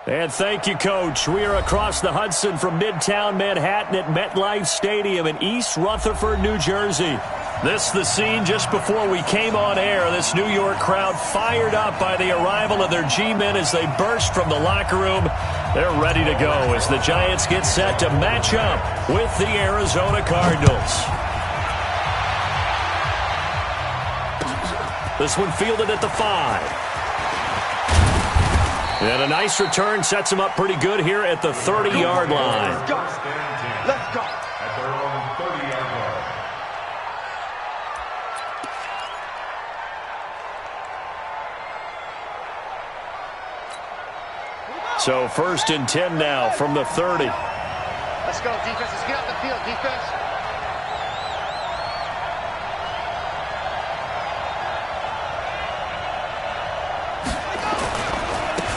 And thank you, Coach. We are across the Hudson from Midtown Manhattan at MetLife Stadium in East Rutherford, New Jersey. This is the scene just before we came on air. This New York crowd fired up by the arrival of their G-men as they burst from the locker room. They're ready to go as the Giants get set to match up with the Arizona Cardinals. This one fielded at the 5. And a nice return sets him up pretty good here at the 30-yard line. Let's go. At their own 30-yard line. So 1st and 10 now from the 30. Let's go, defense. Let's get out the field, defense.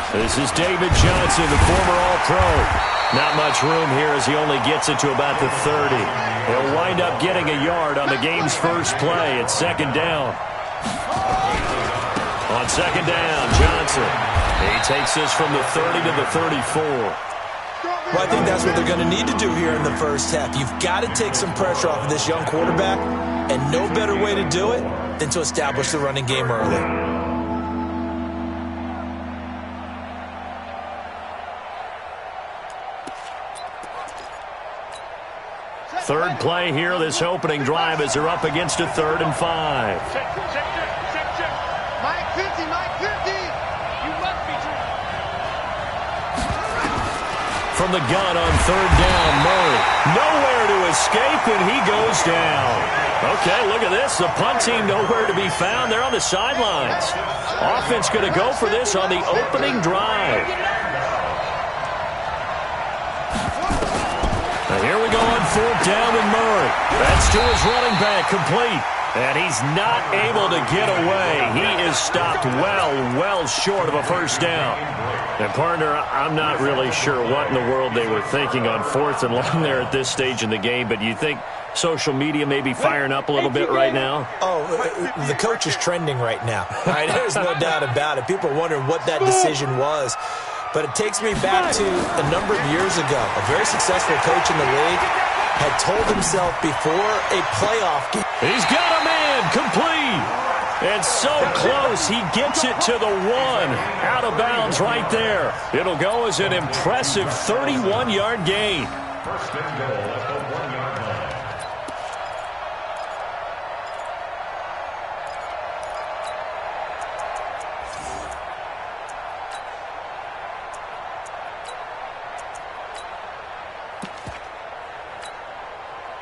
This is David Johnson, the former All-Pro. Not much room here as he only gets it to about the 30. He'll wind up getting a yard on the game's first play. It's 2nd down. On 2nd down, Johnson. He takes this from the 30 to the 34. Well, I think that's what they're going to need to do here in the first half. You've got to take some pressure off of this young quarterback, and no better way to do it than to establish the running game early. Third play here, this opening drive as they're up against a 3rd and 5. Check. Mike 50, Mike 50. You must be true. From the gun on 3rd down, Murray. Nowhere to escape, and he goes down. Okay, look at this. The punt team nowhere to be found. They're on the sidelines. Offense going to go for this on the opening drive. Now here we go on 4th down with Murray. That's to his running back, complete. And he's not able to get away. He is stopped well short of a 1st down. And, partner, I'm not really sure what in the world they were thinking on 4th and long there at this stage in the game, but you think social media may be firing up a little bit right now? Oh, the coach is trending right now. Right? There's no doubt about it. People are wondering what that decision was. But it takes me back to a number of years ago. A very successful coach in the league had told himself before a playoff game. He's got a man, complete. And so close, he gets it to the 1. Out of bounds right there. It'll go as an impressive 31-yard gain. First and goal at the 1-yard line.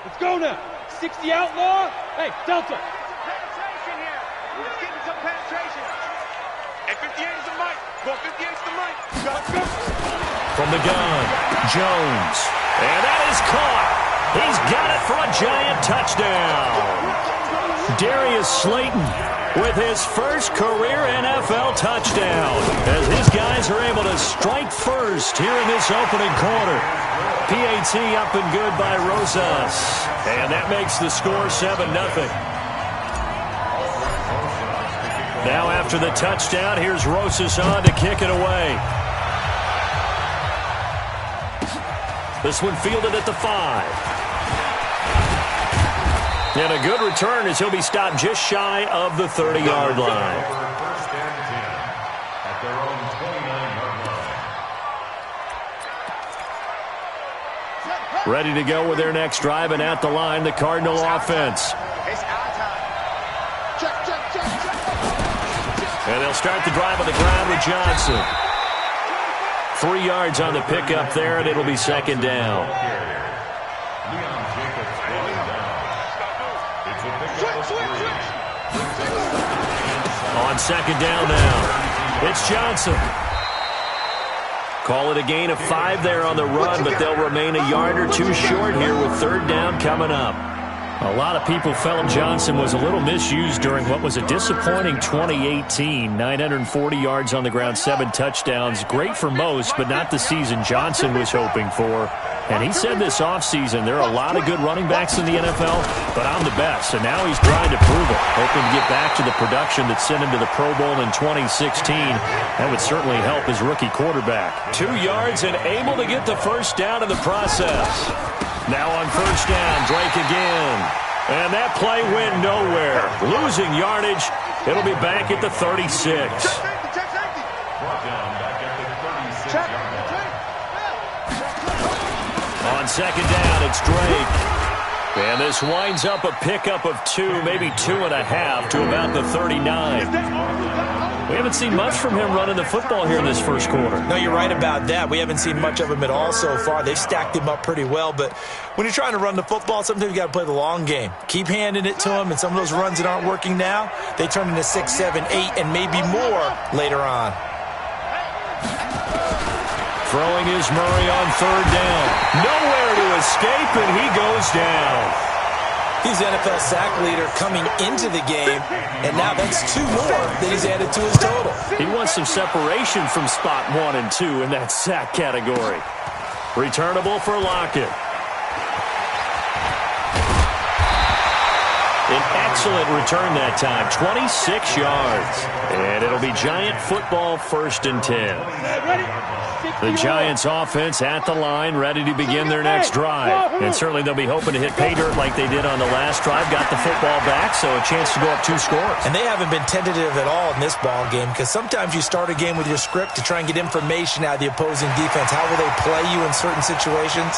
Let's go now. 60 outlaw. Hey, Delta. Penetration here. Let's get some penetration. And 58 is the mic. Well, 58 is the mic. Let's go. From the gun, Jones. And that is caught. He's got it for a Giant touchdown. Darius Slayton with his first career NFL touchdown as his guys are able to strike first here in this opening quarter. PAT up and good by Rosas. And that makes the score 7-0. Now after the touchdown, here's Rosas on to kick it away. This one fielded at the 5. And a good return as he'll be stopped just shy of the 30-yard line. First and 10 at their own 29-yard line. Ready to go with their next drive, and at the line, the Cardinal offense. It's our time. Check. And they'll start the drive on the ground with Johnson. 3 yards on the pickup there, and it'll be 2nd down. On 2nd down now, it's Johnson. Call it a gain of 5 there on the run, but they'll remain a yard or 2 short here with 3rd down coming up. A lot of people felt Johnson was a little misused during what was a disappointing 2018. 940 yards on the ground, 7 touchdowns. Great for most, but not the season Johnson was hoping for. And he said this offseason there are a lot of good running backs in the NFL, but I'm the best. And now he's trying to prove it, hoping to get back to the production that sent him to the Pro Bowl in 2016. That would certainly help his rookie quarterback. 2 yards and able to get the first down in the process. Now on first down, Drake again. And that play went nowhere. Losing yardage. It'll be back at the 36. On second down, it's Drake. And this winds up a pickup of 2, maybe 2.5 to about the 39. We haven't seen much from him running the football here in this first quarter. No, you're right about that. We haven't seen much of him at all so far. They've stacked him up pretty well, but when you're trying to run the football, sometimes you got to play the long game. Keep handing it to him, and some of those runs that aren't working now, they turn into 6, 7, 8, and maybe more later on. Throwing is Murray on third down. Nowhere to escape, and he goes down. He's the NFL sack leader coming into the game, and now that's 2 more that he's added to his total. He wants some separation from spot 1 and 2 in that sack category. Returnable for Lockett. An excellent return that time, 26 yards. And it'll be Giant football, 1st and 10. The Giants offense at the line, ready to begin their next drive. And certainly they'll be hoping to hit pay dirt like they did on the last drive. Got the football back, so a chance to go up 2 scores. And they haven't been tentative at all in this ball game, because sometimes you start a game with your script to try and get information out of the opposing defense. How will they play you in certain situations?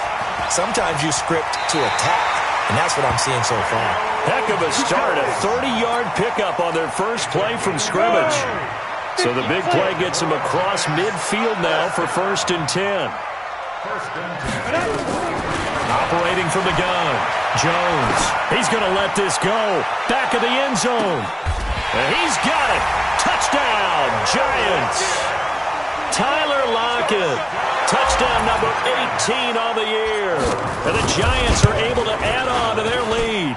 Sometimes you script to attack, and that's what I'm seeing so far. Heck of a start, a 30-yard pickup on their first play from scrimmage. So the big play gets him across midfield now for 1st and 10. Operating from the gun, Jones. He's going to let this go. Back of the end zone. And he's got it. Touchdown, Giants. Tyler Lockett. Touchdown number 18 on the year. And the Giants are able to add on to their lead.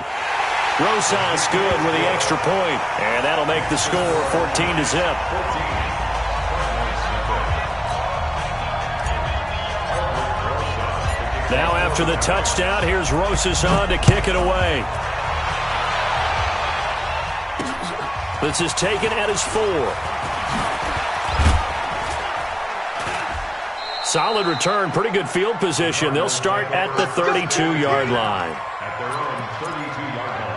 Rosas good with the extra point, and that'll make the score 14-0. Now after the touchdown, here's Rosas on to kick it away. This is taken at his 4. Solid return, pretty good field position. They'll start at the 32-yard line. At their own 32-yard line.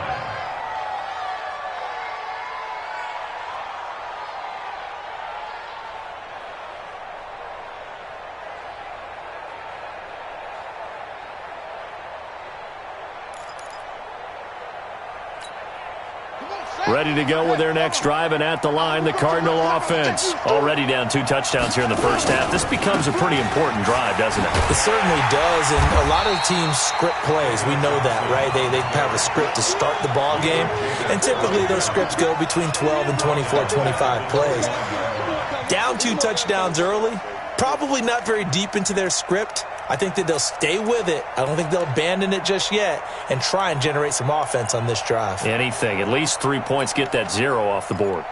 Ready to go with their next drive, and at the line, the Cardinal offense. Already down 2 touchdowns here in the first half. This becomes a pretty important drive, doesn't it? It certainly does, and a lot of teams script plays. We know that, right? They have a script to start the ball game, and typically those scripts go between 12 and 24, 25 plays. Down 2 touchdowns early, probably not very deep into their script. I think that they'll stay with it. I don't think they'll abandon it just yet and try and generate some offense on this drive. Anything. At least 3 points, get that 0 off the board.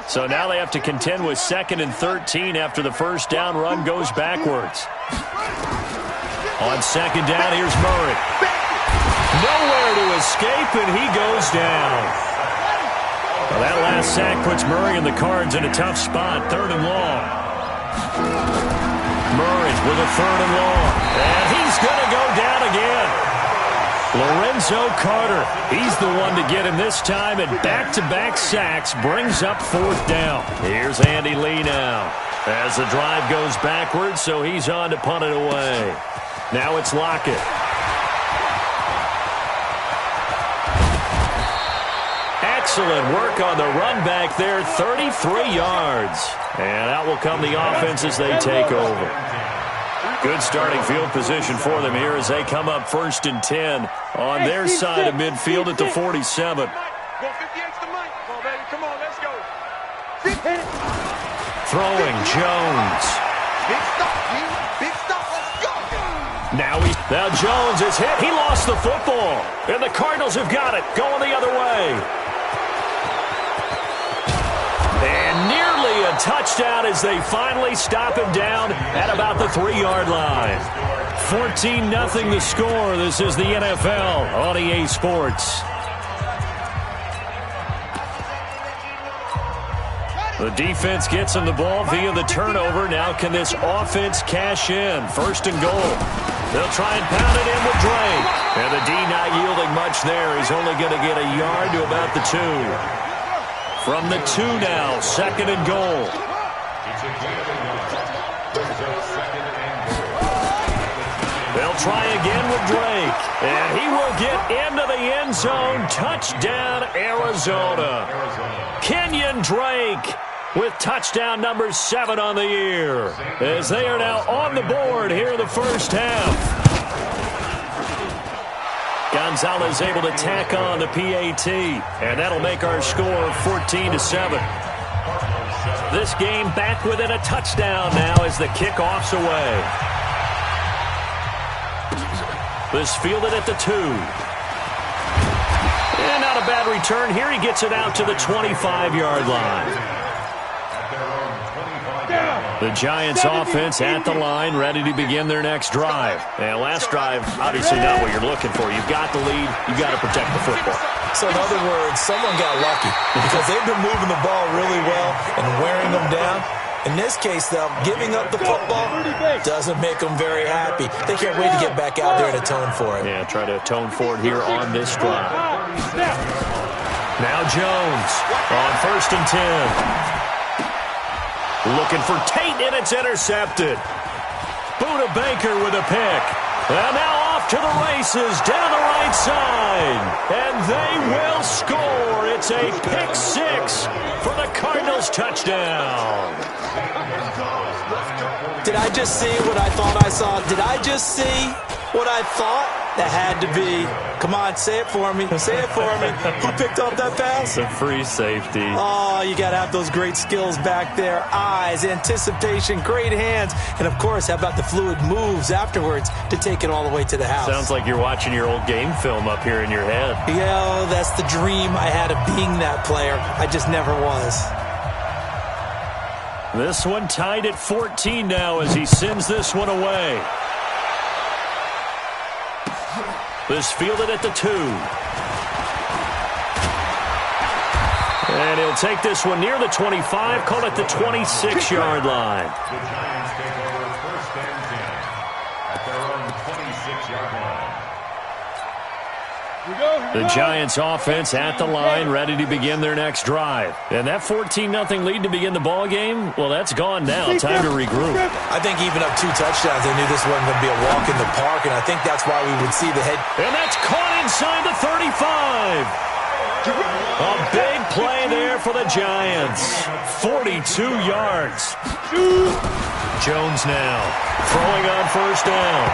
So now they have to contend with 2nd and 13 after the first down run goes backwards. On 2nd down, here's Murray. Nowhere to escape, and he goes down. Well, that last sack puts Murray and the Cards in a tough spot, 3rd and long. Murray with a 3rd and long. And he's going to go down again. Lorenzo Carter. He's the one to get him this time, and back-to-back sacks brings up 4th down. Here's Andy Lee now. As the drive goes backwards, so he's on to punt it away. Now it's Lockett. Excellent work on the run back there, 33 yards. And out will come the offense as they take over. Good starting field position for them here as they come up 1st and 10 on their side of midfield at the 47. Throwing Jones. Now Jones is hit. He lost the football. And the Cardinals have got it. Going the other way. And nearly a touchdown as they finally stop him down at about the 3-yard line. 14-0 the score. This is the NFL on EA Sports. The defense gets him the ball via the turnover. Now can this offense cash in? 1st and goal. They'll try and pound it in with Drake. And the D not yielding much there. He's only going to get a yard to about the 2. From the 2 now, 2nd and goal. They'll try again with Drake. And he will get into the end zone. Touchdown, Arizona. Kenyon Drake with touchdown number 7 on the year, as they are now on the board here in the first half. Gonzalez able to tack on the PAT, and that'll make our score 14-7. This game back within a touchdown now as the kickoff's away. This fielded at the 2. And not a bad return here. He gets it out to the 25-yard line. The Giants offense at the line, ready to begin their next drive. And last drive, obviously not what you're looking for. You've got the lead. You've got to protect the football. So in other words, someone got lucky because they've been moving the ball really well and wearing them down. In this case, though, giving up the football doesn't make them very happy. They can't wait to get back out there and atone for it. Yeah, try to atone for it here on this drive. Now Jones on 1st and 10. Looking for Tate, and it's intercepted. Buda Baker with a pick. And now off to the races down the right side. And they will score. It's a pick 6 for the Cardinals touchdown. Did I just see what I thought I saw? Did I just see what I thought? That had to be. Come on, say it for me. Say it for me. Who picked up that pass? The free safety. Oh, you got to have those great skills back there. Eyes, anticipation, great hands. And, of course, how about the fluid moves afterwards to take it all the way to the house? Sounds like you're watching your old game film up here in your head. Yeah, that's the dream I had of being that player. I just never was. This one tied at 14 now as he sends this one away. This fielded at the 2. And he'll take this one near the 25, call it the 26-yard line. The Giants take over 1st and 10 at their own 26-yard line. The Giants offense at the line, ready to begin their next drive. And that 14-0 lead to begin the ball game, well, that's gone now. Time to regroup. I think even up 2 touchdowns, they knew this wasn't going to be a walk in the park, and I think that's why we would see the head. And that's caught inside the 35. A big play there for the Giants. 42 yards. Jones now throwing on 1st down.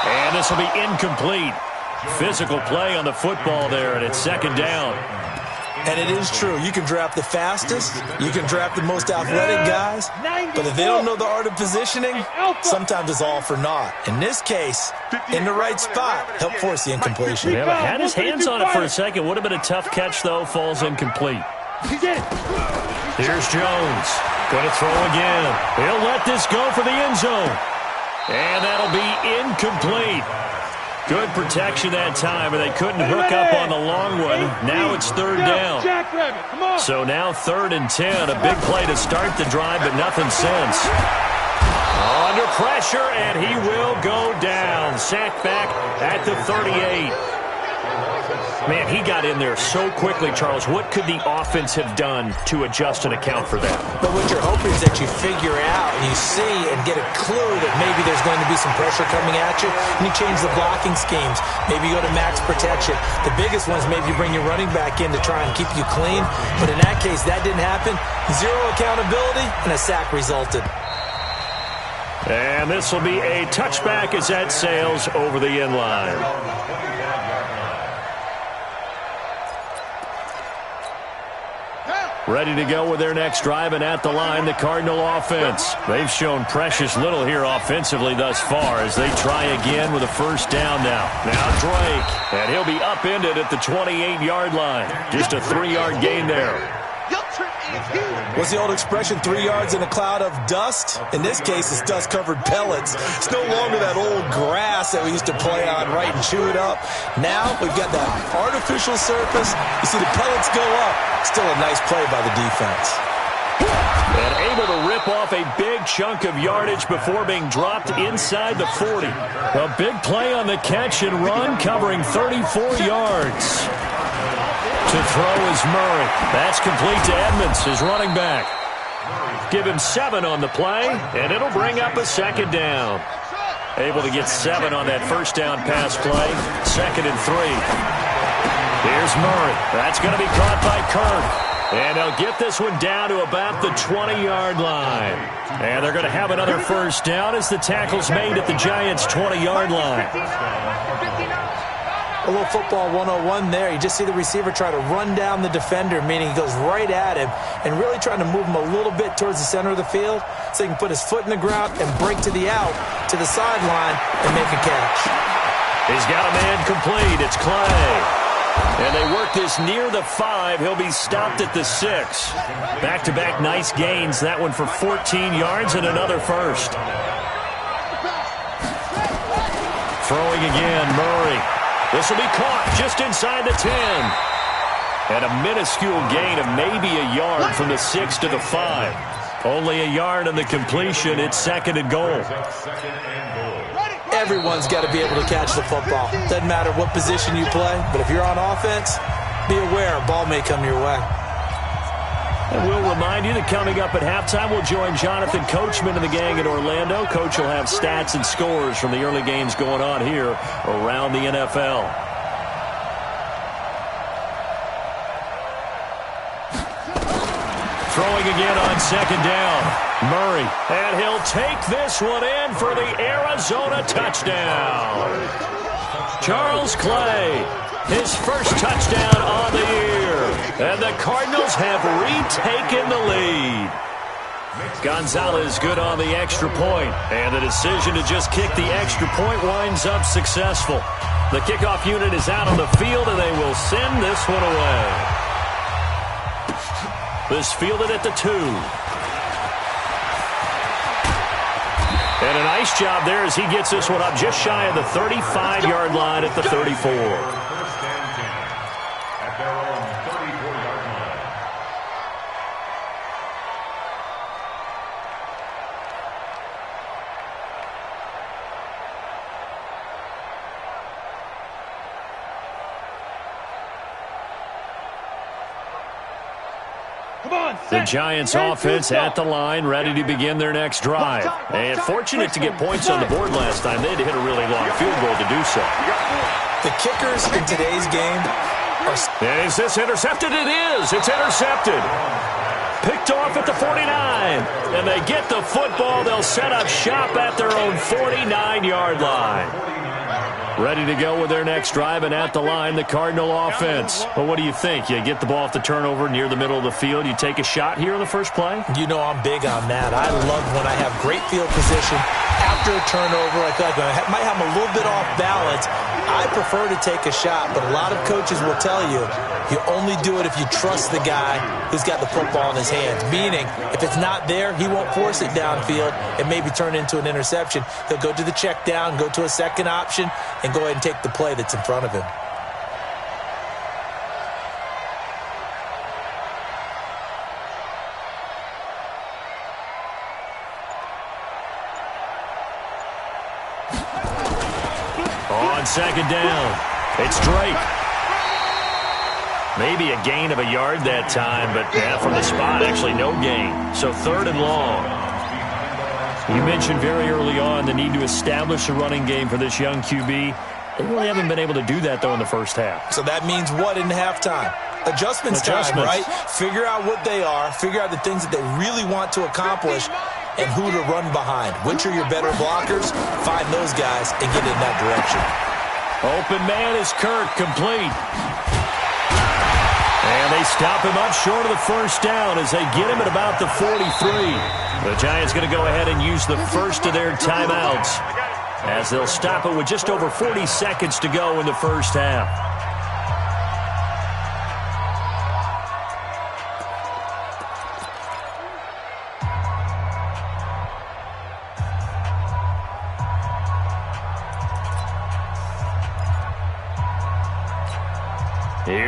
And this will be incomplete. Physical play on the football there, and it's 2nd down. And it is true. You can draft the fastest. You can draft the most athletic guys. But if they don't know the art of positioning, sometimes it's all for naught. In this case, in the right spot, help force the incompletion. Yeah, but had his hands on it for a second. Would have been a tough catch, though. Falls incomplete. Here's Jones. Going to throw again. He'll let this go for the end zone. And that'll be incomplete. Good protection that time, and they couldn't hook up on the long one. Now it's 3rd down. So now 3rd and 10. A big play to start the drive, but nothing since. Under pressure, and he will go down. Sacked back at the 38. Man, he got in there so quickly, Charles. What could the offense have done to adjust and account for that? But what you're hoping is that you figure out and you see and get a clue that maybe there's going to be some pressure coming at you, and you change the blocking schemes. Maybe you go to max protection. The biggest one is maybe you bring your running back in to try and keep you clean. But in that case, that didn't happen. 0 accountability, and a sack resulted. And this will be a touchback as that sails over the end line. Ready to go with their next drive, and at the line, the Cardinal offense. They've shown precious little here offensively thus far as they try again with a 1st down now. Now Drake, and he'll be upended at the 28-yard line. Just a 3-yard gain there. What's the old expression, 3 yards in a cloud of dust? In this case, it's dust-covered pellets. It's no longer that old grass that we used to play on, right, and chew it up. Now we've got that artificial surface. You see the pellets go up. Still a nice play by the defense. And able to rip off a big chunk of yardage before being dropped inside the 40. A big play on the catch and run, covering 34 yards. To throw is Murray. That's complete to Edmonds, his running back. Give him 7 on the play, and it'll bring up a second down. Able to get 7 on that first down pass play. 2nd and 3. Here's Murray. That's going to be caught by Kirk. And they'll get this one down to about the 20-yard line. And they're going to have another first down as the tackle's made at the Giants' 20-yard line. A little football 101 there. You just see the receiver try to run down the defender, meaning he goes right at him and really trying to move him a little bit towards the center of the field so he can put his foot in the ground and break to the out, to the sideline, and make a catch. He's got a man complete. It's Clay. And they work this near the 5. He'll be stopped at the 6. Back-to-back nice gains. That one for 14 yards and another first. Throwing again, Murray. This will be caught just inside the 10. And a minuscule gain of maybe a yard from the 6 to the 5. Only a yard on the completion. It's 2nd and goal. Everyone's got to be able to catch the football. Doesn't matter what position you play, but if you're on offense, be aware a ball may come your way. And we'll remind you that coming up at halftime, we'll join Jonathan Coachman and the gang in Orlando. Coach will have stats and scores from the early games going on here around the NFL. Throwing again on 2nd down. Murray, and he'll take this one in for the Arizona touchdown. Charles Clay, his first touchdown on the year. And the Cardinals have retaken the lead. Gonzalez good on the extra point, and the decision to just kick the extra point winds up successful. The kickoff unit is out on the field, and they will send this one away. This fielded at the 2. And a nice job there as he gets this one up just shy of the 35-yard line at the 34. At their own 34-yard line. The Giants offense at the line, ready to begin their next drive. And fortunate to get points on the board last time. They had to hit a really long field goal to do so. The kickers in today's game are... Is this intercepted? It is. It's intercepted. Picked off at the 49. And they get the football. They'll set up shop at their own 49-yard line. Ready to go with their next drive, and at the line, the Cardinal offense. Well, what do you think? You get the ball off the turnover near the middle of the field. You take a shot here on the first play? You know I'm big on that. I love when I have great field position. After a turnover, I feel like I might have a little bit off balance. I prefer to take a shot, but a lot of coaches will tell you only do it if you trust the guy who's got the football in his hands. Meaning, if it's not there, he won't force it downfield and maybe turn into an interception. He'll go to the check down, go to a second option, and go ahead and take the play that's in front of him. On 2nd down, it's Drake. Maybe a gain of a yard that time, but from the spot, actually no gain. So 3rd and long. You mentioned very early on the need to establish a running game for this young QB. They really haven't been able to do that, though, in the first half. So that means what in halftime? Adjustments time, right? Figure out what they are. Figure out the things that they really want to accomplish and who to run behind. Which are your better blockers? Find those guys and get in that direction. Open man is Kirk, complete. And they stop him up short of the first down as they get him at about the 43. The Giants going to go ahead and use the first of their timeouts as they'll stop it with just over 40 seconds to go in the first half.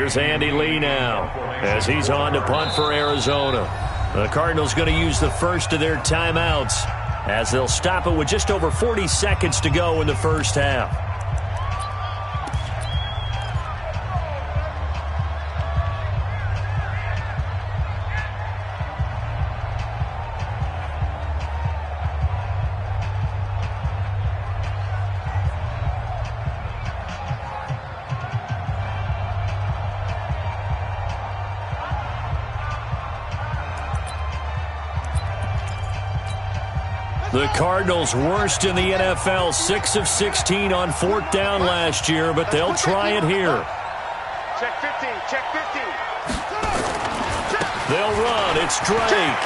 Here's Andy Lee now as he's on to punt for Arizona. The Cardinals going to use the first of their timeouts as they'll stop it with just over 40 seconds to go in the first half. The Cardinals worst in the NFL, 6 of 16 on fourth down last year, but they'll try it here. Check 15, check 15. They'll run, it's Drake.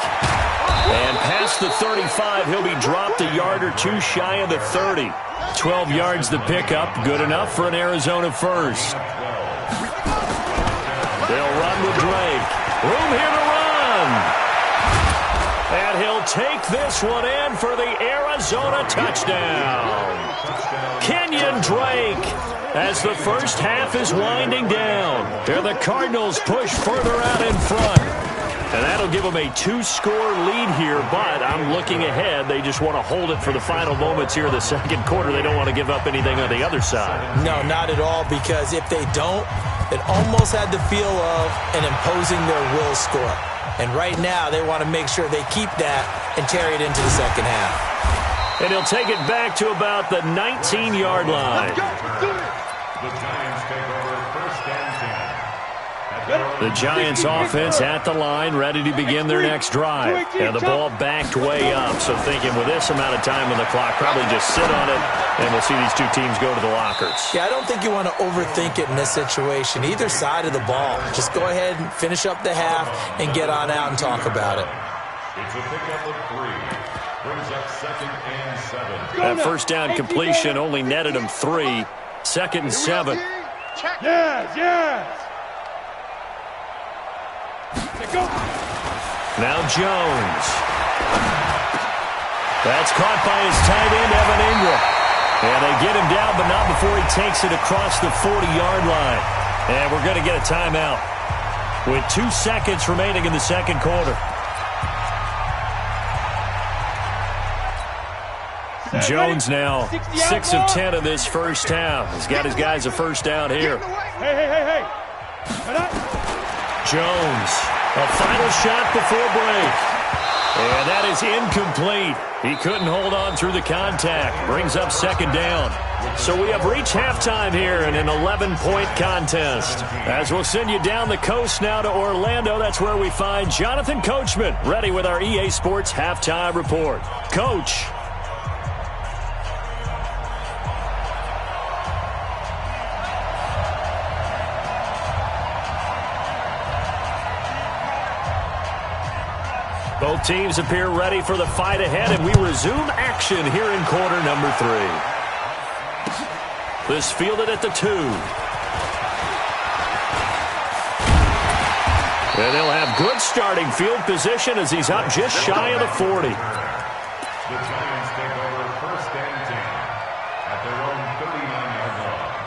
And past the 35, he'll be dropped a yard or two shy of the 30. 12 yards the pickup, good enough for an Arizona first. They'll run with Drake. Room here to run. And he'll take this one in for the Arizona touchdown. Kenyon Drake as the first half is winding down. And the Cardinals push further out in front. And that'll give them a 2-score lead here, but I'm looking ahead. They just want to hold it for the final moments here in the second quarter. They don't want to give up anything on the other side. No, not at all, because if they don't, it almost had the feel of an imposing their will score. And right now, they want to make sure they keep that and carry it into the second half. And he'll take it back to about the 19-yard line. The Giants take over first and 10. The Giants offense at the line, ready to begin their next drive. And the ball backed way up. So thinking with this amount of time on the clock, probably just sit on it, and we'll see these two teams go to the lockers. Yeah, I don't think you want to overthink it in this situation. Either side of the ball. Just go ahead and finish up the half and get on out and talk about it. It's a pickup of 3. Brings up second and 7. That first down completion only netted him 3. Second and 7. Yes, yes. Now Jones. That's caught by his tight end, Evan Ingram. And they get him down, but not before he takes it across the 40-yard line. And we're going to get a timeout with 2 seconds remaining in the second quarter. Jones now 6 of 10 in this first half. He's got his guys a first down here. Hey. Jones, a final shot before break. And that is incomplete. He couldn't hold on through the contact. Brings up second down. So we have reached halftime here in an 11-point contest. As we'll send you down the coast now to Orlando, that's where we find Jonathan Coachman, ready with our EA Sports Halftime Report. Coach. Both teams appear ready for the fight ahead, and we resume action here in quarter number 3. This fielded at the 2. And they'll have good starting field position as he's up just shy of the 40. The Giants take over first and 10 at their own 39-yard line.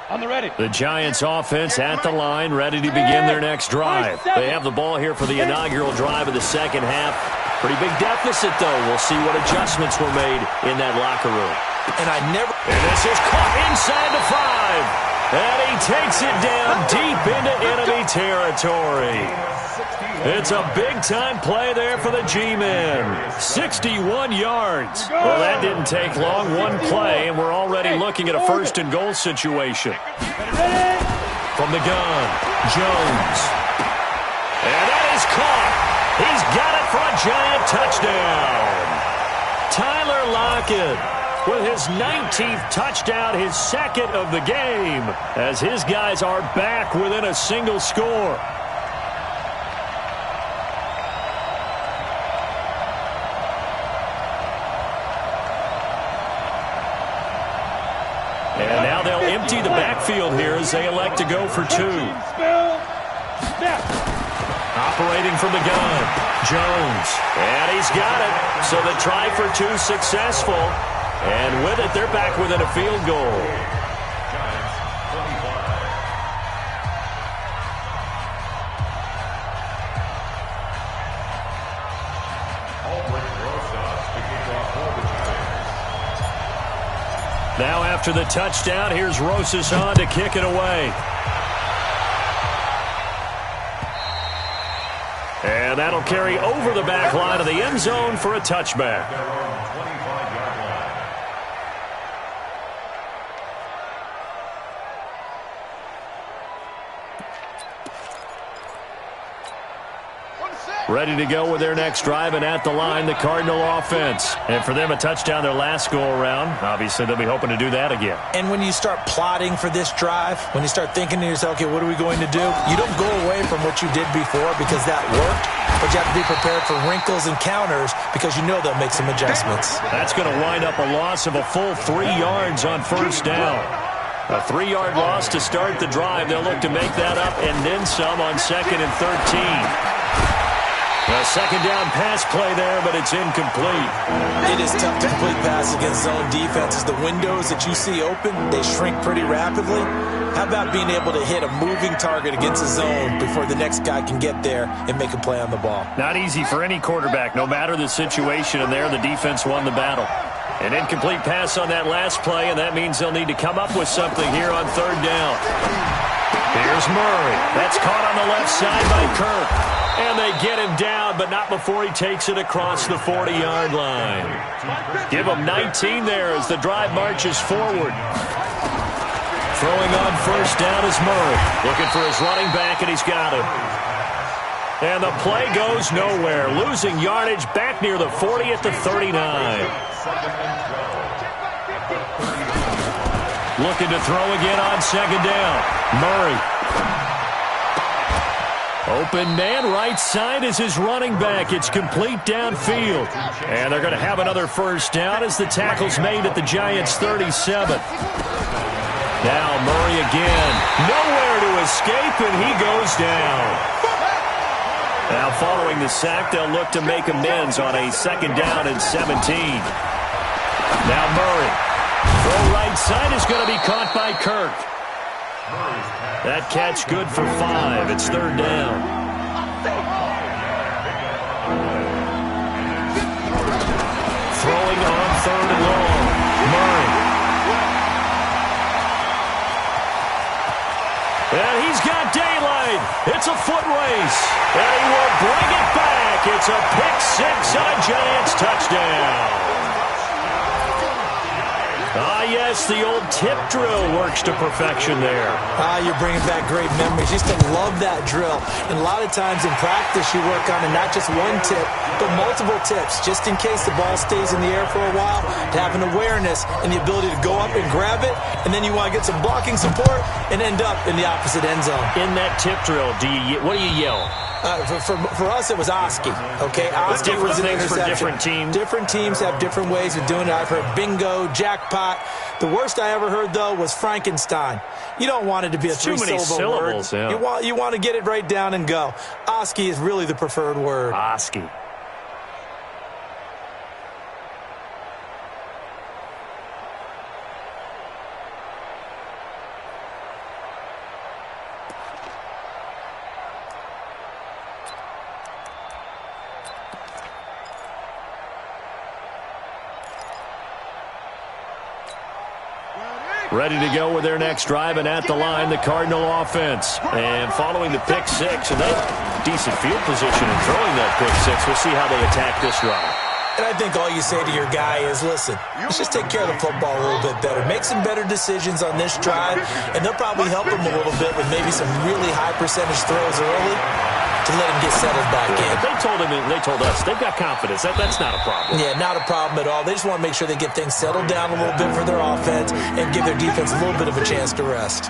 On the ready. The Giants offense at the line, ready to begin their next drive. They have the ball here for the inaugural drive of the second half. Pretty big deficit, though. We'll see what adjustments were made in that locker room. And this is caught inside the 5. And he takes it down deep into enemy territory. It's a big-time play there for the G-men. 61 yards. Well, that didn't take long. One play, and we're already looking at a first-and-goal situation. From the gun, Jones. And that is caught. He's got it for a giant touchdown. Tyler Lockett with his 19th touchdown, his second of the game, as his guys are back within a single score. And now they'll empty the backfield here as they elect to go for 2. Operating from the gun, Jones. And he's got it. So the try for two successful. And with it, they're back within a field goal. Giants 25. Now after the touchdown, here's Rosas on to kick it away. And that'll carry over the back line of the end zone for a touchback. Their own 25-yard line. Ready to go with their next drive, and at the line, the Cardinal offense. And for them, a touchdown their last go-around. Obviously, they'll be hoping to do that again. And when you start plotting for this drive, when you start thinking to yourself, okay, what are we going to do? You don't go away from what you did before because that worked, but you have to be prepared for wrinkles and counters because you know they'll make some adjustments. That's going to wind up a loss of a full 3 yards on first down. A 3-yard loss to start the drive. They'll look to make that up and then some on 2nd and 13. A second down pass play there, but it's incomplete. It is tough to complete passes against zone defenses. The windows that you see open, they shrink pretty rapidly. How about being able to hit a moving target against a zone before the next guy can get there and make a play on the ball? Not easy for any quarterback, no matter the situation, and there the defense won the battle. An incomplete pass on that last play, and that means they'll need to come up with something here on third down. Here's Murray. That's caught on the left side by Kirk. And they get him down, but not before he takes it across the 40-yard line. Give him 19 there as the drive marches forward. Throwing on first down is Murray. Looking for his running back, and he's got him. And the play goes nowhere. Losing yardage back near the 40 at the 39. Looking to throw again on second down. Murray. Open man, right side is his running back. It's complete downfield. And they're going to have another first down as the tackle's made at the Giants' 37. Now Murray again. Nowhere to escape, and he goes down. Now following the sack, they'll look to make amends on a second down and 17. Now Murray. Throw right side is going to be caught by Kirk. That catch good for 5. It's third down. Throwing on third and long. Murray. And he's got daylight. It's a foot race. And he will bring it back. It's a pick six and a Giants touchdown. Ah, yes, the old tip drill works to perfection there. You're bringing back great memories. Used to love that drill. And a lot of times in practice, you work on it, not just one tip, but multiple tips, just in case the ball stays in the air for a while, to have an awareness and the ability to go up and grab it, and then you want to get some blocking support and end up in the opposite end zone. In that tip drill, what do you yell? For us, it was Oski. Okay, Oski was an interception. For different teams. Different teams have different ways of doing it. I've heard bingo, jackpot. The worst I ever heard, though, was Frankenstein. You don't want it to be a three-syllable word. Yeah. You want to get it right down and go. Oski is really the preferred word. Oski. Ready to go with their next drive, and at the line, the Cardinal offense. And following the pick six, and they have decent field position in throwing that pick six. We'll see how they attack this drive. And I think all you say to your guy is, listen, let's just take care of the football a little bit better. Make some better decisions on this drive, and they'll probably help him a little bit with maybe some really high percentage throws early to let him get settled back in. They told him, and they told us, they've got confidence. That's not a problem. Yeah, not a problem at all. They just want to make sure they get things settled down a little bit for their offense and give their defense a little bit of a chance to rest.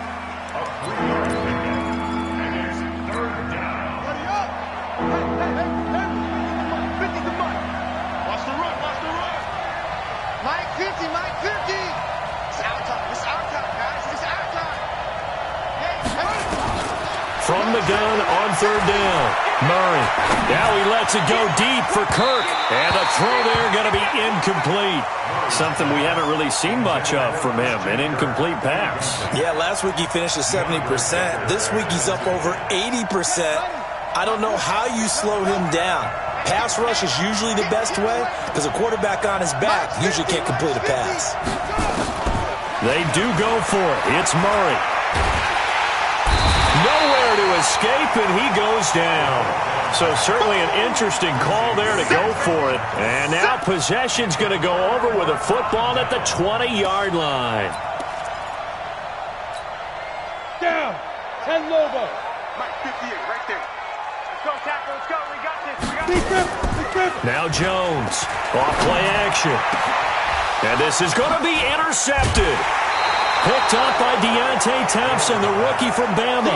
From the gun on third down, Murray. Now he lets it go deep for Kirk. And the throw there going to be incomplete. Something we haven't really seen much of from him, an incomplete pass. Yeah, last week he finished at 70%. This week he's up over 80%. I don't know how you slow him down. Pass rush is usually the best way because a quarterback on his back usually can't complete a pass. They do go for it. It's Murray. Nowhere to escape, and he goes down. So certainly an interesting call there to go for it. And now possession's going to go over with a football at the 20-yard line. Down. 10 Lobo. Mike, 58, right there. Let's go, tackle. Let's go. We got this. We got this. Now Jones. Off play action. And this is going to be intercepted. Picked up by Deontay Thompson, the rookie from Bama.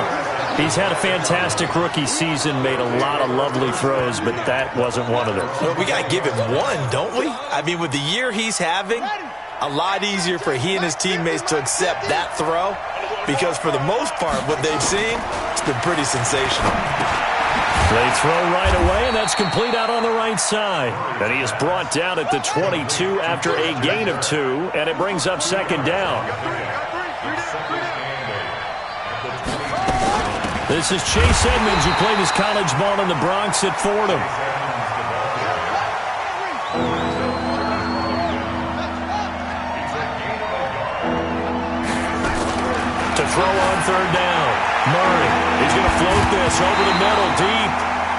He's had a fantastic rookie season, made a lot of lovely throws, but that wasn't one of them. Well, we got to give him one, don't we? I mean, with the year he's having, a lot easier for he and his teammates to accept that throw because for the most part, what they've seen, it's been pretty sensational. They throw right away, and that's complete out on the right side. And he is brought down at the 22 after a gain of 2, and it brings up second down. This is Chase Edmonds, who played his college ball in the Bronx at Fordham. To throw on third down. Murray, he's going to float this over the middle deep,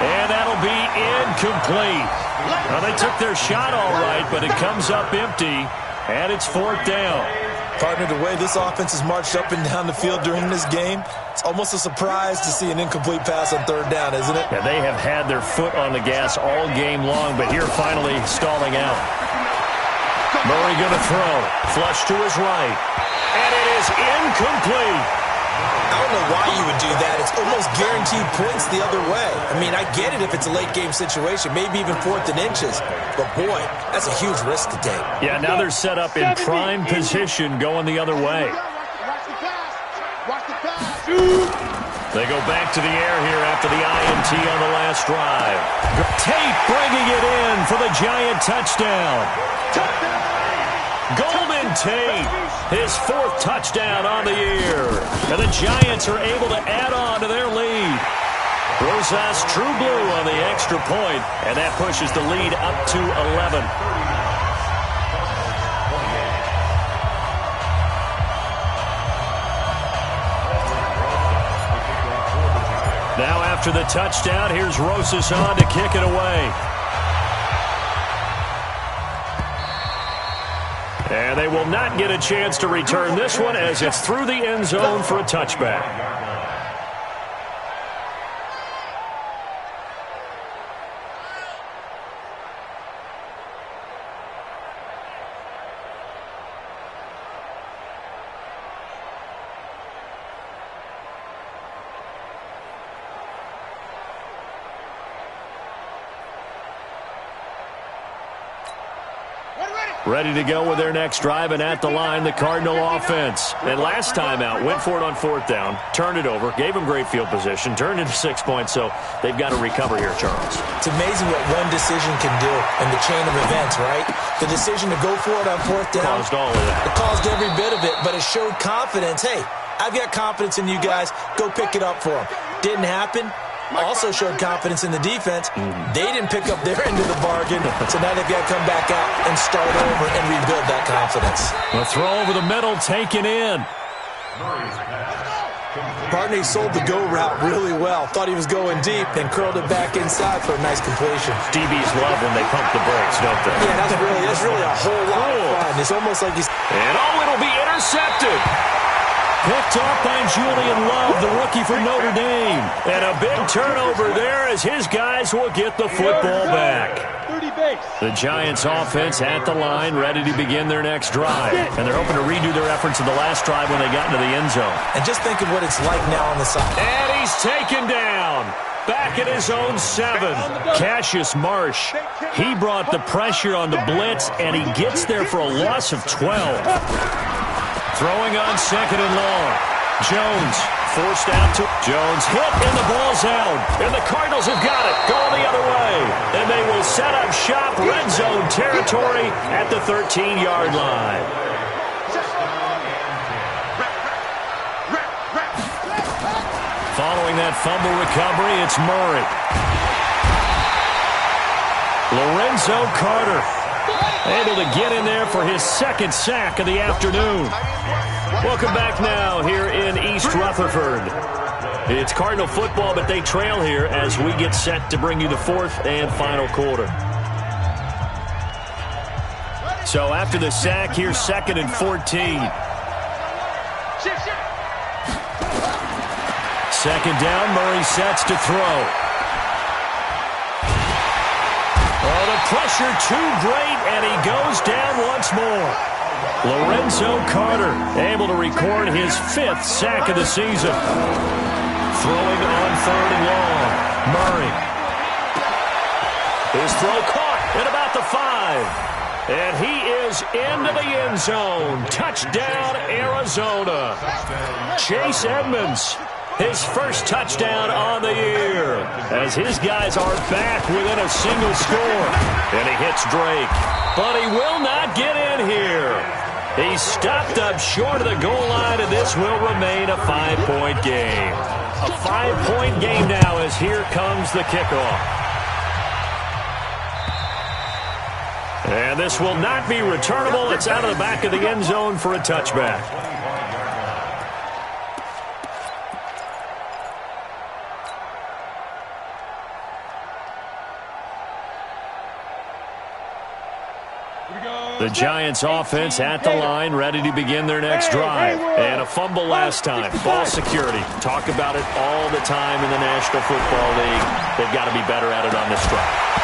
and that'll be incomplete. Well, they took their shot all right, but it comes up empty, and it's fourth down. Partner, the way this offense has marched up and down the field during this game, it's almost a surprise to see an incomplete pass on third down, isn't it? Yeah, they have had their foot on the gas all game long, but here finally stalling out. Murray going to throw. Flush to his right. And it is incomplete. I don't know why you would do that. It's almost guaranteed points the other way. I mean, I get it if it's a late game situation, maybe even 4th and inches. But, boy, that's a huge risk to take. Yeah, now they're set up in prime position going the other way. They go back to the air here after the INT on the last drive. Tate bringing it in for the Giant touchdown. Golden Tate, his 4th touchdown on the year. And the Giants are able to add on to their lead. Rosas True Blue on the extra point, and that pushes the lead up to 11. Now after the touchdown, here's Rosas on to kick it away. And they will not get a chance to return this one as it's through the end zone for a touchback. Ready to go with their next drive, and at the line, the Cardinal offense. And last time out, went for it on 4th down, turned it over, gave them great field position, turned into 6 points, so they've got to recover here, Charles. It's amazing what one decision can do in the chain of events, right? The decision to go for it on 4th down. Caused all of that. It caused every bit of it, but it showed confidence. Hey, I've got confidence in you guys. Go pick it up for them. Didn't happen. Also showed confidence in the defense. They didn't pick up their end of the bargain, so now they've got to come back out and start over and rebuild that confidence. The throw over the middle taken in. Partner sold the go route really well. Thought he was going deep and curled it back inside for a nice completion. DBs love when they pump the brakes, don't they? Yeah, that's really a whole lot of fun. It's almost like he's... And it'll be intercepted. Picked off by Julian Love, the rookie from Notre Dame. And a big turnover there as his guys will get the football back. The Giants offense at the line, ready to begin their next drive. And they're hoping to redo their efforts in the last drive when they got into the end zone. And just think of what it's like now on the side. And he's taken down. Back at his own 7. Cassius Marsh, he brought the pressure on the blitz, and he gets there for a loss of 12. Throwing on 2nd and long. Jones Forced out to Jones. Hit, and the ball's out. And the Cardinals have got it. Going the other way. And they will set up shop, red zone territory at the 13-yard line. Following that fumble recovery, it's Murray. Lorenzo Carter able to get in there for his second sack of the afternoon. Welcome back now here in East Rutherford. It's Cardinal football, but they trail here as we get set to bring you the fourth and final quarter. So after the sack, here's 2nd and 14. Second down, Murray sets to throw. Oh, the pressure too great, and he goes down once more. Lorenzo Carter able to record his 5th sack of the season. Throwing on 3rd and long. Murray. His throw caught at about the 5. And he is into the end zone. Touchdown, Arizona. Chase Edmonds, his first touchdown on the year, as his guys are back within a single score. And he hits Drake, but he will not get in here. He's stopped up short of the goal line, and this will remain a 5-point game. A 5-point game now, as here comes the kickoff. And this will not be returnable. It's out of the back of the end zone for a touchback. The Giants offense at the line, ready to begin their next drive. And a fumble last time. Ball security. Talk about it all the time in the National Football League. They've got to be better at it on this drive.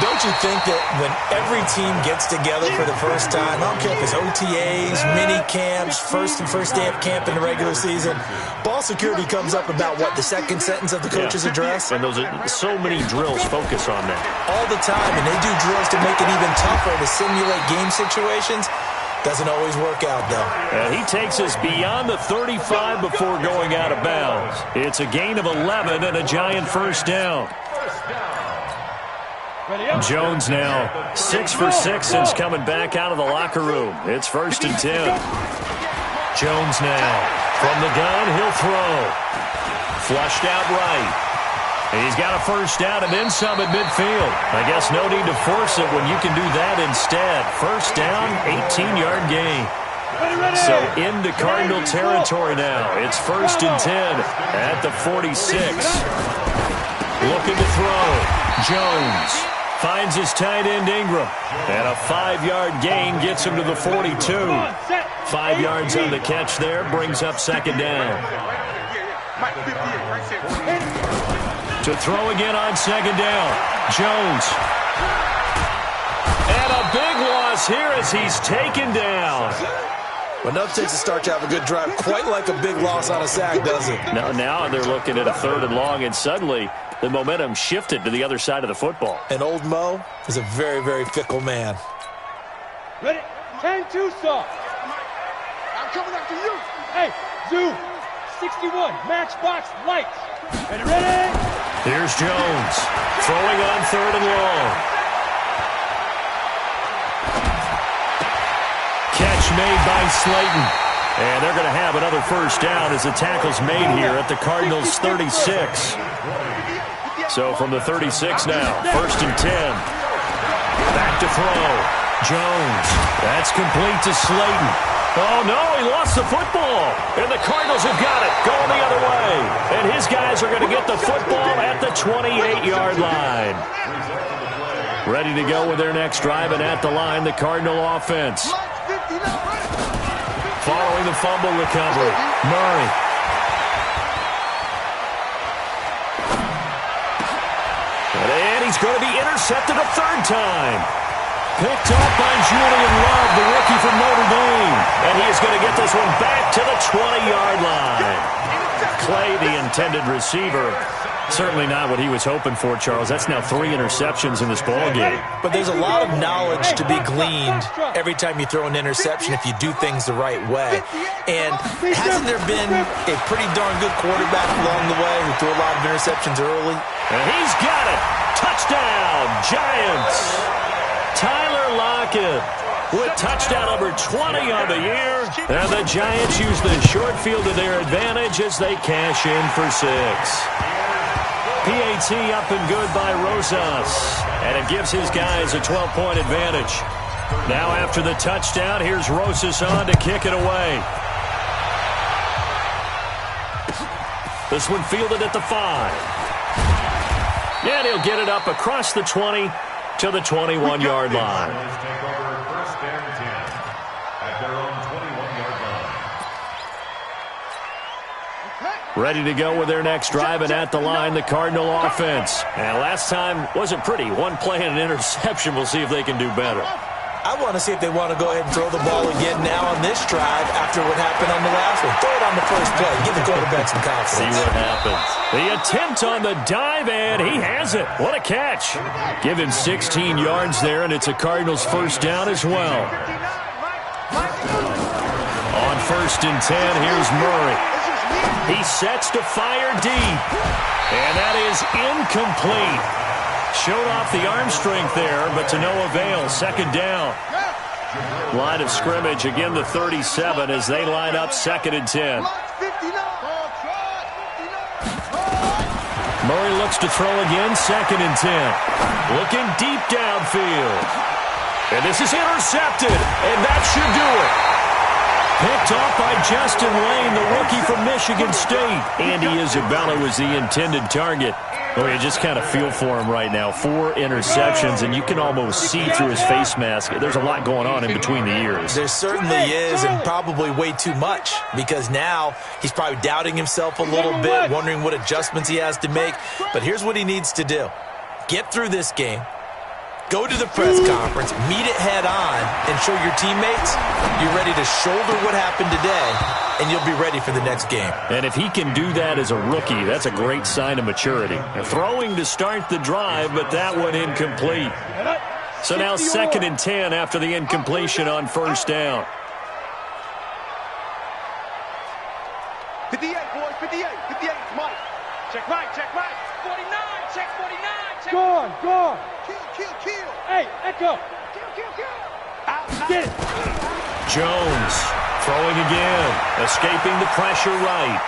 Don't you think that when every team gets together for the first time, I don't care if it's OTAs, mini camps, first day of camp in the regular season, ball security comes up about, what, the second sentence of the coach's address? And those are so many drills focus on that. All the time, and they do drills to make it even tougher to simulate game situations. Doesn't always work out, though. And he takes us beyond the 35 before going out of bounds. It's a gain of 11 and a Giant first down. Jones now 6 for 6 since coming back out of the locker room. It's 1st and 10. Jones now from the gun. He'll throw. Flushed out right. And he's got a first down and then some at midfield. I guess no need to force it when you can do that instead. First down, 18-yard gain. So into Cardinal territory now. It's 1st and 10 at the 46. Looking to throw. Jones finds his tight end Ingram. And a 5-yard gain gets him to the 42. 5 yards on the catch there, brings up 2nd down. To throw again on 2nd down. Jones. And a big loss here as he's taken down. Well, nothing takes a start to have a good drive, quite like a big loss on a sack, does it? Now they're looking at a 3rd and long, and suddenly the momentum shifted to the other side of the football. And old Mo is a very, very fickle man. Ready? 10-2 soft. I'm coming after you. Hey, Zoo. 61. Matchbox lights. Ready? Here's Jones. Throwing on 3rd and long. Catch made by Slayton. And they're going to have another first down as the tackle's made here at the Cardinals' 36. So from the 36 now, 1st and 10. Back to throw. Jones. That's complete to Slayton. Oh, no, he lost the football. And the Cardinals have got it, going the other way. And his guys are going to get the football at the 28-yard line. Ready to go with their next drive, and at the line, the Cardinal offense. Following the fumble recovery, Murray. And he's going to be intercepted a 3rd time. Picked up by Julian Love, the rookie from Notre Dame. And he is going to get this one back to the 20-yard line. Clay, the intended receiver. Certainly not what he was hoping for, Charles. That's now 3 interceptions in this ballgame. But there's a lot of knowledge to be gleaned every time you throw an interception if you do things the right way. And hasn't there been a pretty darn good quarterback along the way who threw a lot of interceptions early? And he's got it. Touchdown, Giants. Tyler Lockett with touchdown number 20 on the year. And the Giants use the short field to their advantage as they cash in for 6. PAT up and good by Rosas. And it gives his guys a 12-point advantage. Now after the touchdown, here's Rosas on to kick it away. This one fielded at the 5. And he'll get it up across the 20 to the 21-yard line. Take over first and 10 at their own 21-yard line. Ready to go with their next drive, and at the line, the Cardinal offense. And last time wasn't pretty. One play and an interception. We'll see if they can do better. I want to see if they want to go ahead and throw the ball again now on this drive after what happened on the last one. Throw it on the first play. Give the quarterback some confidence. See what happens. The attempt on the dive, and he has it. What a catch. Give him 16 yards there, and it's a Cardinals first down as well. On first and 10, here's Murray. He sets to fire deep, and that is incomplete. Showed off the arm strength there, but to no avail. Second down. Line of scrimmage, again the 37 as they line up second and 10. Murray looks to throw again, second and 10. Looking deep downfield. And this is intercepted, and that should do it. Picked off by Justin Lane, the rookie from Michigan State. Andy Isabella was the intended target. Oh, you just kind of feel for him right now. 4 interceptions, and you can almost see through his face mask. There's a lot going on in between the ears. There certainly is, and probably way too much, because now he's probably doubting himself a little bit, wondering what adjustments he has to make. But here's what he needs to do. Get through this game. Go to the press conference, meet it head on, and show your teammates you're ready to shoulder what happened today, and you'll be ready for the next game. And if he can do that as a rookie, that's a great sign of maturity. Throwing to start the drive, but that one incomplete. So now second and 10 after the incompletion on first down. 58, boys, 58, 58, it's Mike. Check Mike, 49, check 49, check. Go on. Kill. Hey, Echo. Kill. Get it. Jones throwing again, escaping the pressure right.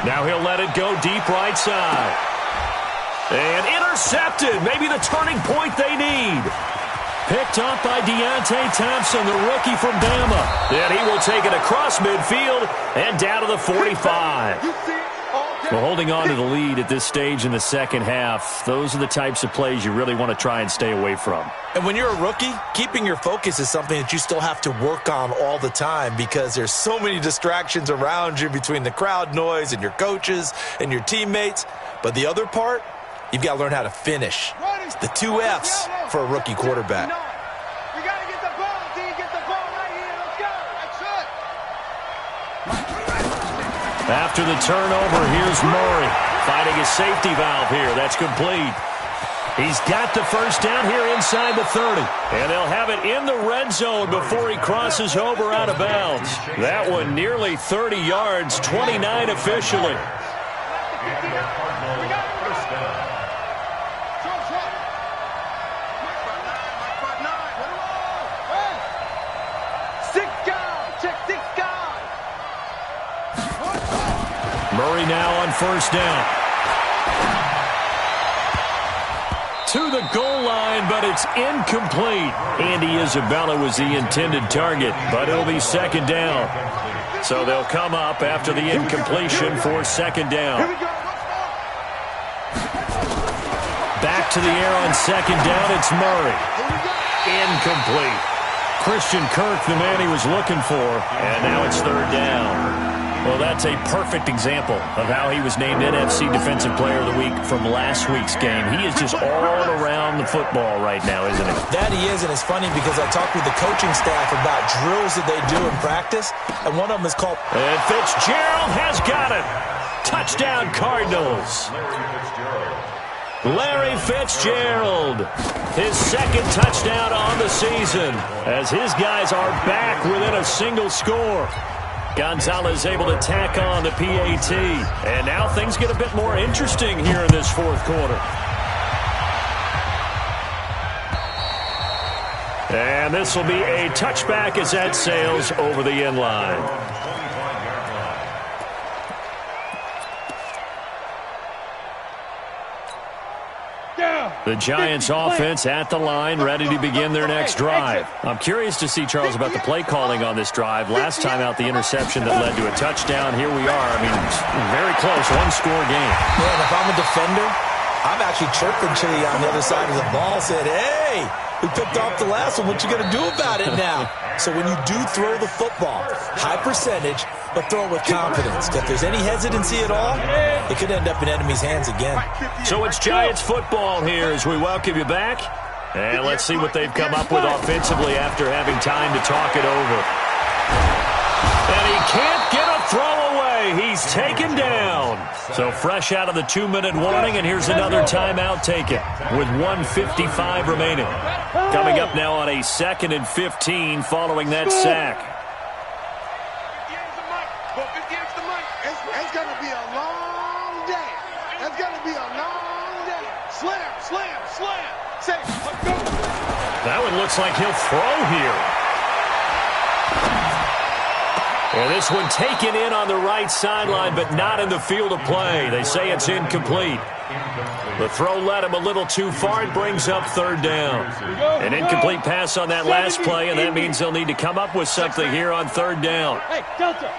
Now he'll let it go deep right side. And intercepted, maybe the turning point they need. Picked up by Deontay Thompson, the rookie from Bama. And he will take it across midfield and down to the 45. Well, holding on to the lead at this stage in the second half, those are the types of plays you really want to try and stay away from. And when you're a rookie, keeping your focus is something that you still have to work on all the time because there's so many distractions around you between the crowd noise and your coaches and your teammates. But the other part, you've got to learn how to finish. It's the 2 F's for a rookie quarterback. We got to get the ball, D. Get the ball right here. Let's go. That's it. After the turnover, here's Murray finding a safety valve here. That's complete. He's got the first down here inside the 30. And they'll have it in the red zone before he crosses over out of bounds. That one nearly 30 yards, 29 officially. Murray now on first down. To the goal line, but it's incomplete. Andy Isabella was the intended target, but it'll be second down. So they'll come up after the incompletion for second down. Back to the air on second down, it's Murray. Incomplete. Christian Kirk, the man he was looking for, and now it's third down. Well, that's a perfect example of how he was named NFC Defensive Player of the Week from last week's game. He is just all around the football right now, isn't he? That he is, and it's funny because I talked with the coaching staff about drills that they do in practice, and one of them is called... And Fitzgerald has got it. Touchdown, Cardinals. Larry Fitzgerald, his second touchdown on the season, as his guys are back within a single score. Gonzalez able to tack on the PAT. And now things get a bit more interesting here in this fourth quarter. And this will be a touchback as that sails over the end line. The Giants offense at the line, ready to begin their next drive. I'm curious to see, Charles, about the play calling on this drive. Last time out, the interception that led to a touchdown. Here we are. I mean, very close, one-score game. Yeah, and if I'm a defender, I'm actually chirping Chili on the other side of the ball, said, hey, we picked off the last one. What you going to do about it now? So when you do throw the football, high percentage, but throw it with confidence. If there's any hesitancy at all, it could end up in enemy's hands again. So it's Giants football here as we welcome you back. And let's see what they've come up with offensively after having time to talk it over. And he can't get a throw away. He's taken down. So fresh out of the 2-minute warning, and here's another timeout taken with 1:55 remaining. Coming up now on a 2nd and 15 following that sack. It's going to be a long day. It's going to be a long day. Slam, slam, slam. Say, let's go. That one looks like he'll throw here. And this one taken in on the right sideline, but not in the field of play. They say it's incomplete. The throw led him a little too far. It brings up 3rd down. An incomplete pass on that last play, and that means they'll need to come up with something here on 3rd down. Hey, Delta.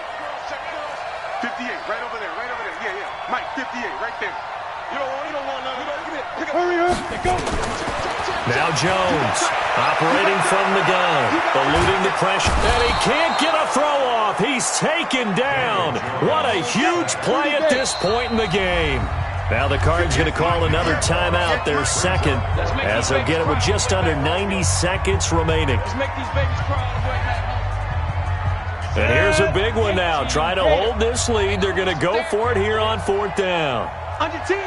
58, right over there. Yeah. Mike, 58, right there. You don't want none of that. Hurry up. Go. Now Jones, operating from the gun, eluding the pressure. And he can't get a throw off. He's taken down. What a huge play at this point in the game. Now the Cards going to call another timeout, their second, as they'll get it with just under 90 seconds remaining. Let's make these babies cry on the way back. And here's a big one now. Try to hold this lead. They're going to go for it here on 4th down. Under 10.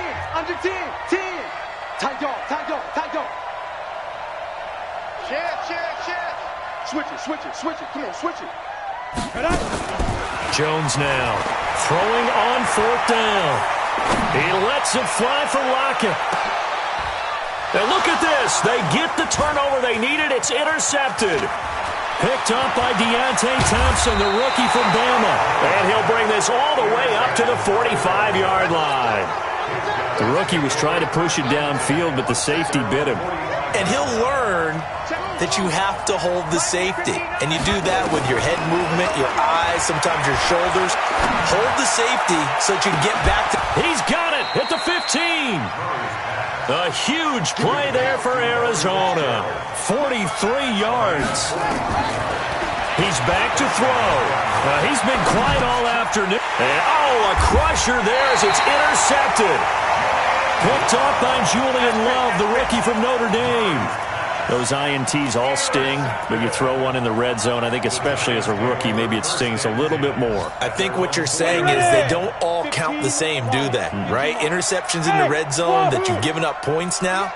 10. Tight dog. Check. Switch it. Come on, switch it. Jones now throwing on 4th down. He lets it fly for Lockett. And look at this. They get the turnover they needed. It's intercepted. Picked up by Deontay Thompson, the rookie from Bama. And he'll bring this all the way up to the 45-yard line. The rookie was trying to push it downfield, but the safety bit him. And he'll learn that you have to hold the safety. And you do that with your head movement, your eyes, sometimes your shoulders. Hold the safety so that you can get back to... He's got it at the 15. A huge play there for Arizona. 43 yards. He's back to throw. He's been quiet all afternoon. And, a crusher there as it's intercepted. Picked off by Julian Love, the rookie from Notre Dame. Those INTs all sting, but you throw one in the red zone, I think especially as a rookie, maybe it stings a little bit more. I think what you're saying is they don't all count the same, do they? Right? Interceptions in the red zone that you've given up points now,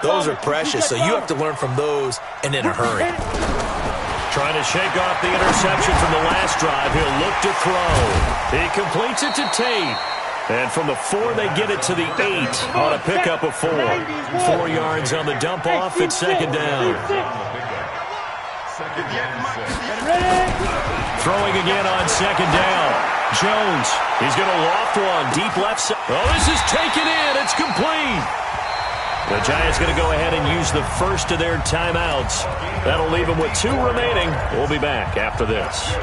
those are precious, so you have to learn from those and in a hurry. Trying to shake off the interception from the last drive. He'll look to throw. He completes it to Tate. And from the 4, they get it to the 8 on a pickup of 4. 4 yards on the dump off. It's 2nd down. Throwing again on 2nd down. Jones, he's going to loft one. Deep left side. Oh, this is taken in. It's complete. The Giants going to go ahead and use the first of their timeouts. That'll leave them with 2 remaining. We'll be back after this.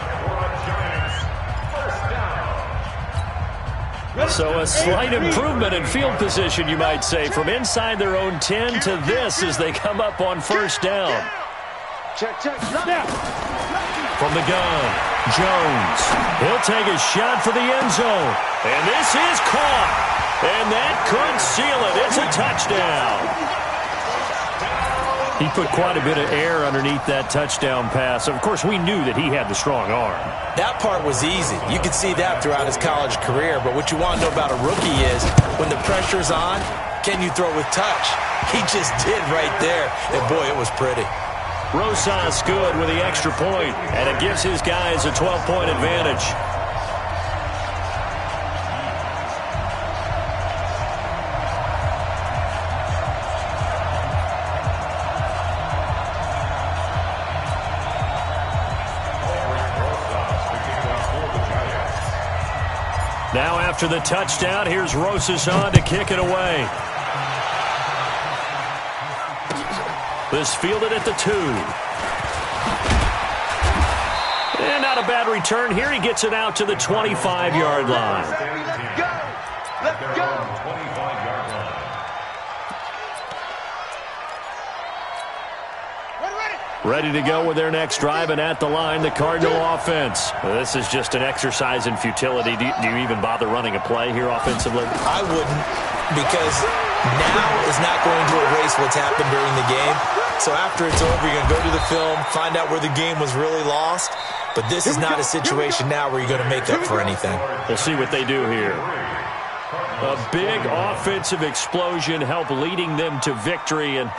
So a slight improvement in field position, you might say, from inside their own 10 to this as they come up on 1st down. Check. Now. From the gun, Jones. He'll take a shot for the end zone. And this is caught. And that could seal it. It's a touchdown. He put quite a bit of air underneath that touchdown pass. Of course, we knew that he had the strong arm. That part was easy. You could see that throughout his college career. But what you want to know about a rookie is when the pressure's on, can you throw with touch? He just did right there. And, boy, it was pretty. Rosas good with the extra point, and it gives his guys a 12-point advantage. Now after the touchdown, here's Rosas on to kick it away. This fielded at the 2. And not a bad return here. He gets it out to the 25-yard line. Let's go! 25-yard line. Ready to go with their next drive, and at the line, the Cardinal offense. This is just an exercise in futility. Do you even bother running a play here offensively? I wouldn't, because now is not going to erase what's happened during the game. So after it's over, you're going to go to the film, find out where the game was really lost. But this is not a situation now where you're going to make up for anything. We'll see what they do here. A big offensive explosion helped leading them to victory. And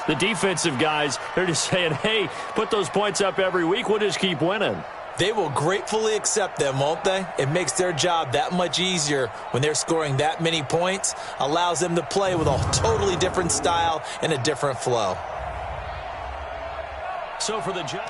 the defensive guys, they're just saying, hey, put those points up every week. We'll just keep winning. They will gratefully accept them, won't they? It makes their job that much easier when they're scoring that many points. Allows them to play with a totally different style and a different flow. So for the job.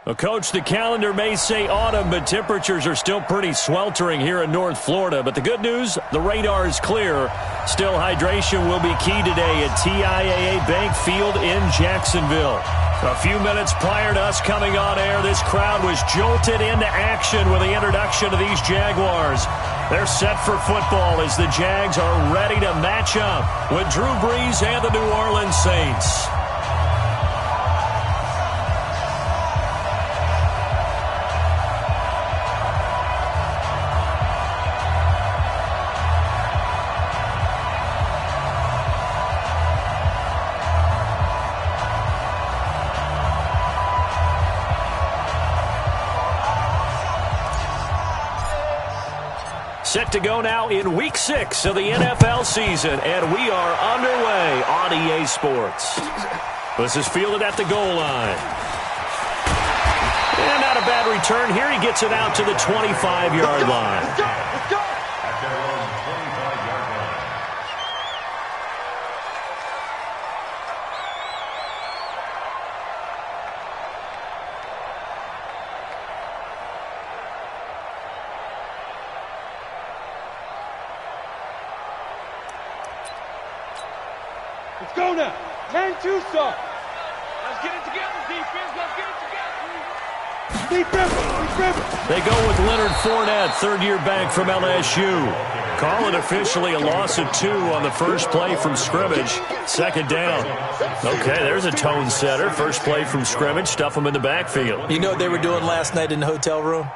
Well, Coach, the calendar may say autumn, but temperatures are still pretty sweltering here in North Florida. But the good news, the radar is clear. Still, hydration will be key today at TIAA Bank Field in Jacksonville. A few minutes prior to us coming on air, this crowd was jolted into action with the introduction of these Jaguars. They're set for football as the Jags are ready to match up with Drew Brees and the New Orleans Saints. Set to go now in Week 6 of the NFL season, and we are underway on EA Sports. This is fielded at the goal line. And not a bad return here. He gets it out to the 25-yard line. At their own 25-yard line. Let's go now. 10-2 start. Let's get it together, defense. Let's get it together. Deep river. They go with Leonard Fournette, third-year back from LSU. Call it officially a loss of 2 on the first play from scrimmage. Second down. Okay, there's a tone setter. First play from scrimmage. Stuff them in the backfield. You know what they were doing last night in the hotel room?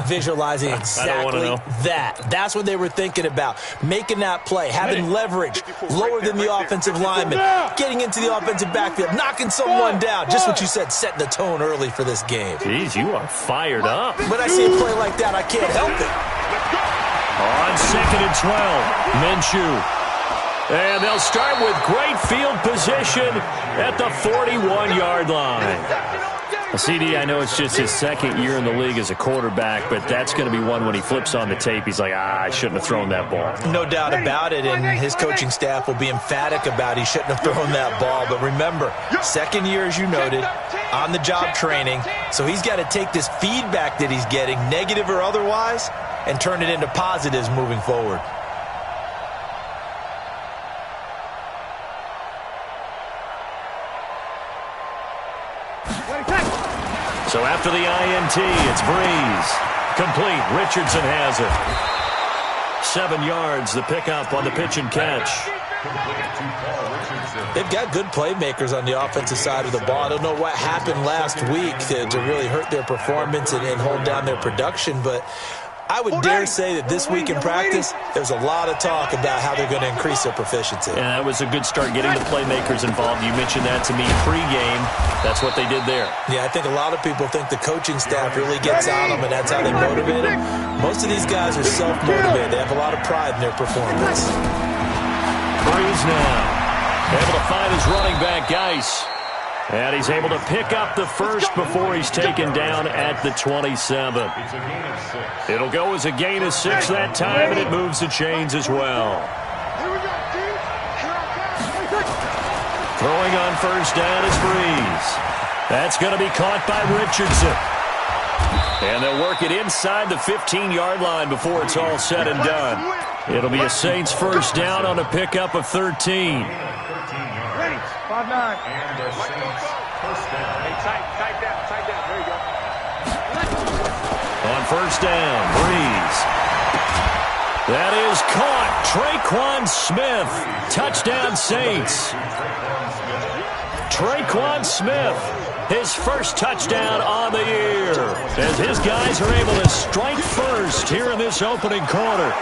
Visualizing exactly that. That's what they were thinking about. Making that play, having leverage, lower than the offensive lineman, getting into the offensive backfield, knocking someone down. Just what you said, setting the tone early for this game. Jeez, you are fired up. When I see a play like that, I can't help it. On 2nd and 12, Minshew. And they'll start with great field position at the 41-yard line. CD, I know it's just his second year in the league as a quarterback, but that's going to be one when he flips on the tape. He's like, I shouldn't have thrown that ball. No doubt about it, and his coaching staff will be emphatic about he shouldn't have thrown that ball. But remember, second year, as you noted, on-the-job training, so he's got to take this feedback that he's getting, negative or otherwise, and turn it into positives moving forward. So after the INT, it's Brees. Complete. Richardson has it. 7 yards, the pickup on the pitch and catch. They've got good playmakers on the offensive side of the ball. I don't know what happened last week to really hurt their performance and hold down their production, but I would dare say that this week in practice, there's a lot of talk about how they're going to increase their proficiency. Yeah, that was a good start getting the playmakers involved. You mentioned that to me pregame. That's what they did there. Yeah, I think a lot of people think the coaching staff really gets on them, and that's how they motivate them. Most of these guys are self-motivated. They have a lot of pride in their performance. Brees now able to find his running back, Geis. And he's able to pick up the first before he's taken down at the 27. It's a gain of 6. It'll go as a gain of 6 that time, and it moves the chains as well. Throwing on first down is Brees. That's going to be caught by Richardson. And they'll work it inside the 15-yard line before it's all said and done. It'll be a Saints first down on a pickup of 13. 5-9. And the Saints first down. Hey, tight down. There you go. On first down, Brees. That is caught. Traquan Smith. Touchdown Saints. Traquan Smith. His first touchdown on the year. As his guys are able to strike first here in this opening quarter.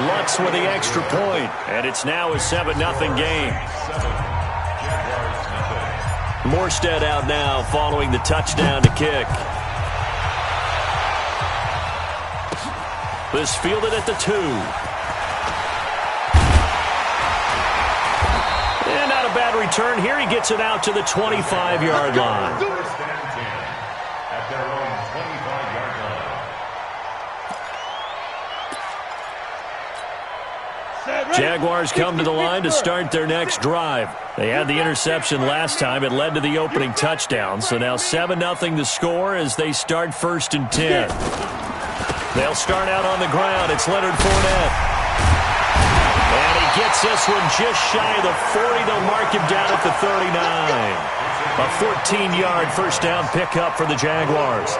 Lutz with the extra point. And it's now a 7-0 game. Morstead out now following the touchdown to kick. This fielded at the 2. And not a bad return here. He gets it out to the 25-yard line. First and 10 at their own 25-yard line. Set, Jaguars come to the line to start their next drive. They had the interception last time. It led to the opening touchdown. So now 7-0 to score as they start 1st and 10. They'll start out on the ground. It's Leonard Fournette. And he gets this one just shy of the 40. They'll mark him down at the 39. A 14-yard first down pickup for the Jaguars.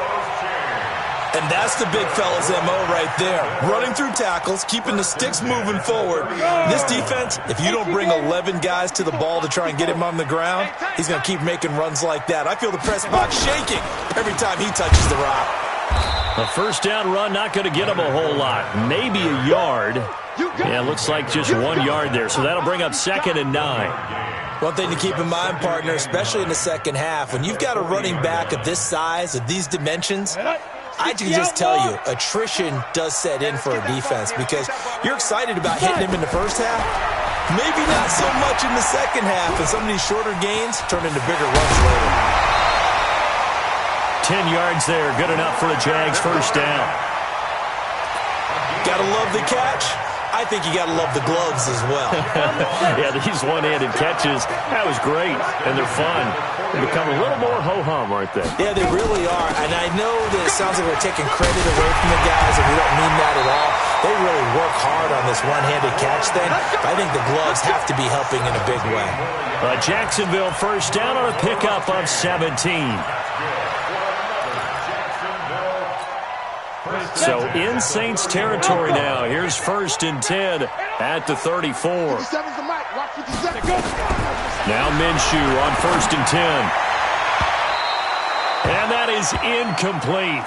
And that's the big fella's MO right there. Running through tackles, keeping the sticks moving forward. This defense, if you don't bring 11 guys to the ball to try and get him on the ground, he's going to keep making runs like that. I feel the press box shaking every time he touches the rock. A first down run, not going to get him a whole lot. Maybe a yard. Yeah, looks like just 1 yard there. So that'll bring up 2nd and 9. One thing to keep in mind, partner, especially in the second half, when you've got a running back of this size, of these dimensions, I can just tell you, attrition does set in for a defense because you're excited about hitting him in the first half. Maybe not so much in the second half, and some of these shorter gains turn into bigger runs later. 10 yards there, good enough for a Jags first down. Gotta love the catch. I think you gotta love the gloves as well. Yeah, these one-handed catches, that was great, and they're fun. They become a little more ho-hum, aren't they? Yeah, they really are, and I know that it sounds like we're taking credit away from the guys, and we don't mean that at all. They really work hard on this one-handed catch thing. I think the gloves have to be helping in a big way. Jacksonville first down on a pickup of 17. So in Saints territory now. Here's 1st and 10 at the 34. Now Minshew on 1st and 10. And that is incomplete.